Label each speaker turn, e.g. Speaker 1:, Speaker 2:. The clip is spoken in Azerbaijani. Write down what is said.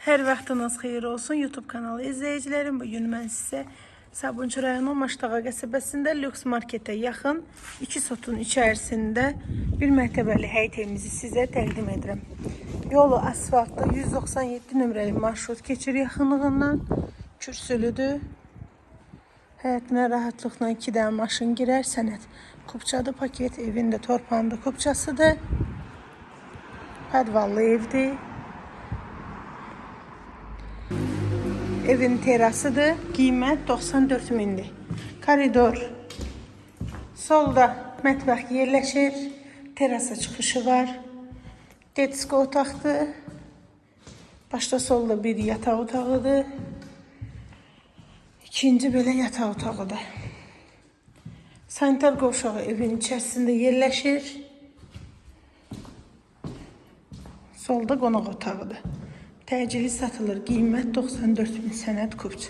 Speaker 1: Hər vaxtınız xeyir olsun YouTube kanalı izləyicilərim. Bugün mən sizə Sabunçu rayonu Maştağa qəsəbəsində lüks marketə yaxın 2 sotun içərisində bir mərtəbəli həyət evimizi sizə təqdim edirəm. Yolu asfaltlı 197 nömrəli marşrut keçir yaxınlığından. Kürsülüdür. Həyətinə rahatlıqla 2 dənə maşın girər. Sənət kupçadır. Paket evində torpağında kupçasıdır. Podvallı evdir. Evin terasıdır. Qiymət 94 mindir. Koridor. Solda mətbəx yerləşir. Terasa çıxışı var. Detsko otaqdır. Başda solda bir yataq otağıdır. İkinci belə yataq otağıdır. Sanitar qovşağı evin içərisində yerləşir. Solda qonaq otağıdır. Təcili satılır. Qiymət 94 min sənət kupç.